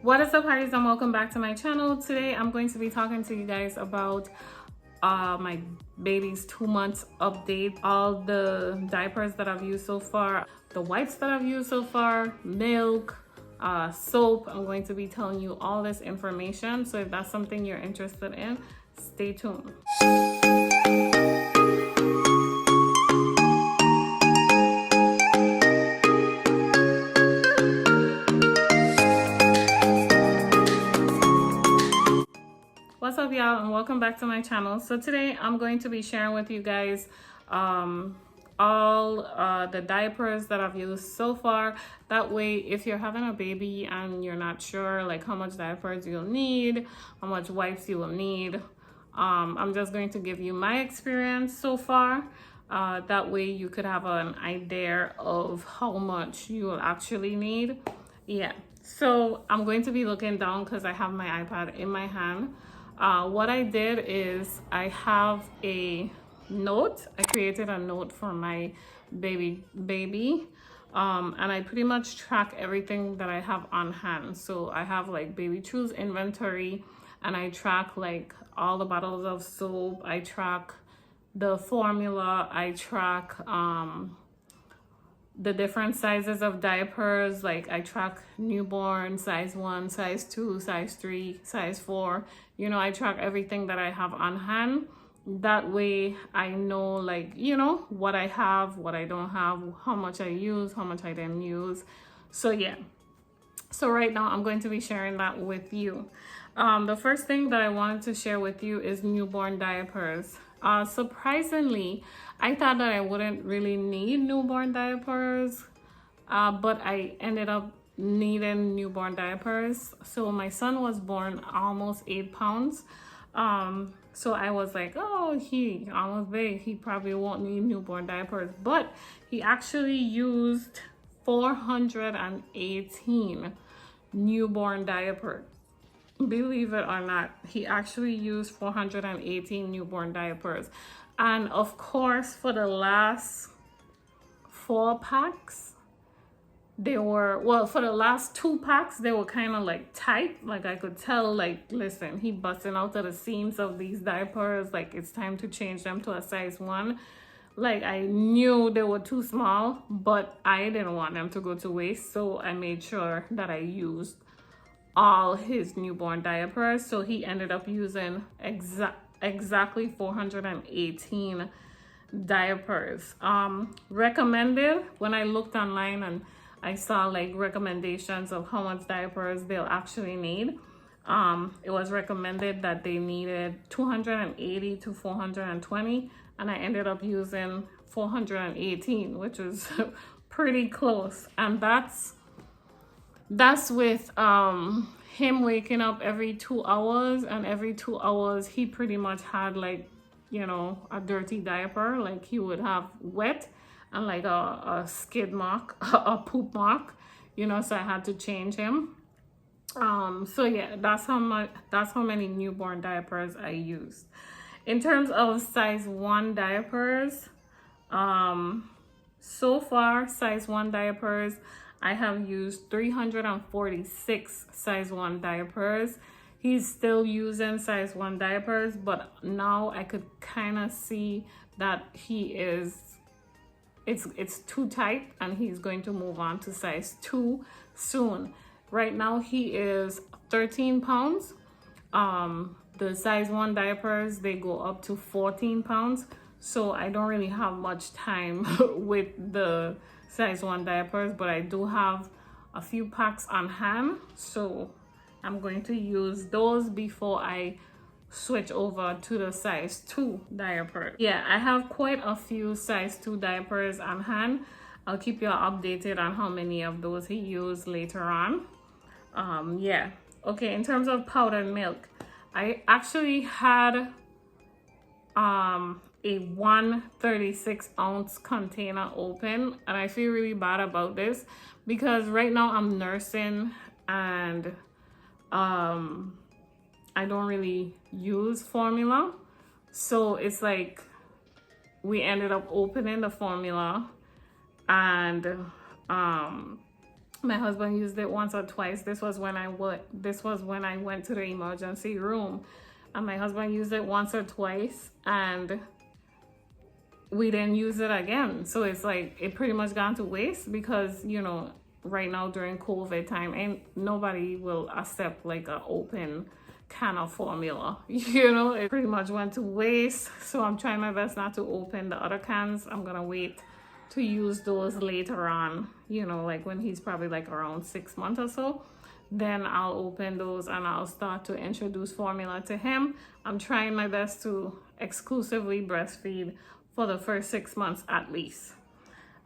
What is up, Harries, and welcome back to my channel. Today I'm going to be talking to you guys about my baby's 2 months update, all the diapers that I've used so far, the wipes that I've used so far, milk, soap. I'm going to be telling you all this information, so if that's something you're interested in, stay tuned. What's up, y'all, and welcome back to my channel. So today I'm going to be sharing with you guys all the diapers that I've used so far. That way, if you're having a baby and you're not sure like how much diapers you'll need, how much wipes you will need, I'm just going to give you my experience so far. That way you could have an idea of how much you will actually need. Yeah, so I'm going to be looking down because I have my iPad in my hand. What I did is I have a note. I created a note for my baby, and I pretty much track everything that I have on hand. So I have like baby Treu's inventory, and I track like all the bottles of soap. I track the formula. I track the different sizes of diapers. Like I track newborn, size 1, size 2, size 3, size 4. You know, I track everything that I have on hand. That way I know, like, you know, what I have, what I don't have, how much I use, how much I didn't use. So yeah, so right now I'm going to be sharing that with you. The first thing that I wanted to share with you is newborn diapers. Surprisingly, I thought that I wouldn't really need newborn diapers, but I ended up needing newborn diapers. So my son was born almost 8 pounds. So I was like, oh, he almost big. He probably won't need newborn diapers, but he actually used 418 newborn diapers. Believe it or not, he actually used 418 newborn diapers. And of course, for the last 4 packs, they were, well, for the last 2 packs, they were kind of like tight. Like I could tell, like, listen, he busting out of the seams of these diapers. Like it's time to change them to a size 1. Like I knew they were too small, but I didn't want them to go to waste. So I made sure that I used all his newborn diapers. So he ended up using exactly 418 diapers. Recommended, when I looked online and I saw like recommendations of how much diapers they'll actually need, it was recommended that they needed 280 to 420, and I ended up using 418, which is pretty close. And that's with him waking up every 2 hours, and every 2 hours he pretty much had like, you know, a dirty diaper. Like he would have wet and like a skid mark, a poop mark, you know, so I had to change him. So yeah, that's how many newborn diapers I used. In terms of size 1 diapers, so far size 1 diapers, I have used 346 size 1 diapers. He's still using size 1 diapers, but now I could kind of see that it's too tight, and he's going to move on to size 2 soon. Right now he is 13 pounds. The size 1 diapers, they go up to 14 pounds. So I don't really have much time with the size 1 diapers, but I do have a few packs on hand. So I'm going to use those before I switch over to the size 2 diaper. Yeah, I have quite a few size 2 diapers on hand. I'll keep you updated on how many of those he used later on. Yeah. Okay, in terms of powdered milk, I actually had a 136 ounce container open, and I feel really bad about this because right now I'm nursing, and I don't really use formula. So it's like we ended up opening the formula, and My husband used it once or twice. This was when I went to the emergency room, and my husband used it once or twice, and we didn't use it again. So it's like it pretty much gone to waste, because you know, right now during COVID time, and nobody will accept like an open can of formula. You know, it pretty much went to waste. So I'm trying my best not to open the other cans. I'm gonna wait to use those later on, you know, like when he's probably like around 6 months or so. Then I'll open those and I'll start to introduce formula to him. I'm trying my best to exclusively breastfeed for the first 6 months at least.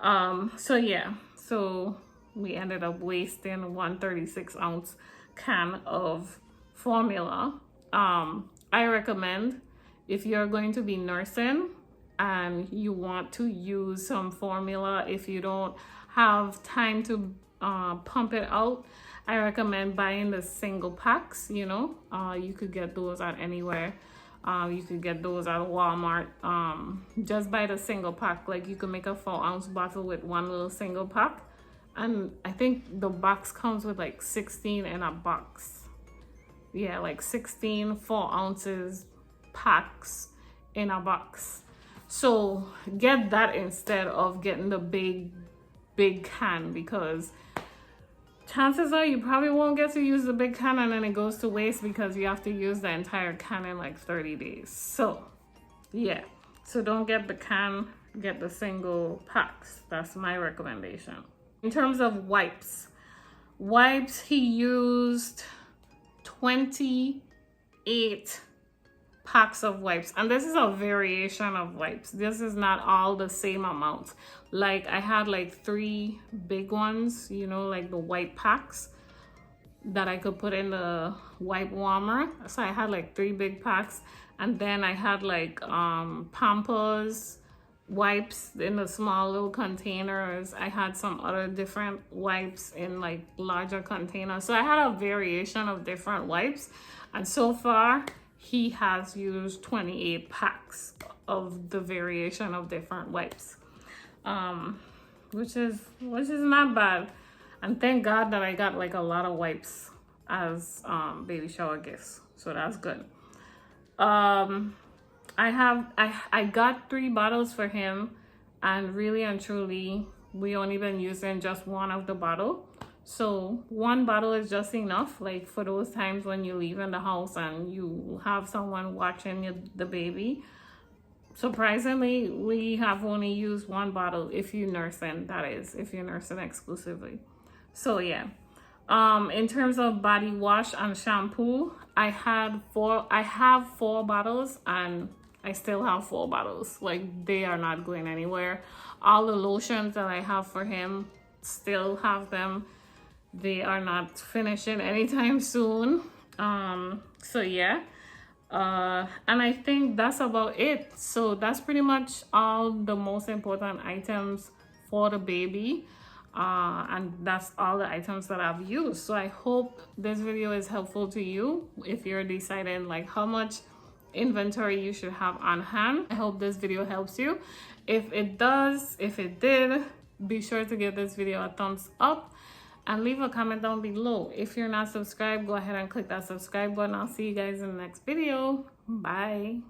So yeah, so we ended up wasting 136 ounce can of formula. I recommend, if you're going to be nursing and you want to use some formula, if you don't have time to pump it out, I recommend buying the single packs. You know, you could get those at anywhere. You could get those at Walmart. Just buy the single pack. Like you can make a 4 ounce bottle with one little single pack, and I think the box comes with like 16 in a box. Yeah, like 16 4 ounces packs in a box. So get that instead of getting the big can, because chances are you probably won't get to use the big can, and then it goes to waste because you have to use the entire can in like 30 days. So yeah, so don't get the can, get the single packs. That's my recommendation. In terms of wipes, he used 28 packs of wipes, and this is a variation of wipes. This is not all the same amount. Like I had like 3 big ones, you know, like the white packs that I could put in the wipe warmer. So I had like 3 big packs, and then I had like Pampers wipes in the small little containers. I had some other different wipes in like larger containers. So I had a variation of different wipes, and so far he has used 28 packs of the variation of different wipes, which is not bad. And thank God that I got like a lot of wipes as baby shower gifts, so that's good. I got 3 bottles for him, and really and truly we only been using just one of the bottle. So 1 bottle is just enough, like for those times when you leave in the house and you have someone watching the baby. Surprisingly, we have only used 1 bottle if you're nursing, that is, if you're nursing exclusively. So yeah. In terms of body wash and shampoo, I have 4 bottles, and I still have 4 bottles. Like they are not going anywhere. All the lotions that I have for him, still have them. They are not finishing anytime soon. So yeah. And I think that's about it. So that's pretty much all the most important items for the baby. And that's all the items that I've used. So I hope this video is helpful to you if you're deciding like how much inventory you should have on hand. I hope this video helps you. If it did, be sure to give this video a thumbs up and leave a comment down below. If you're not subscribed, go ahead and click that subscribe button. I'll see you guys in the next video. Bye.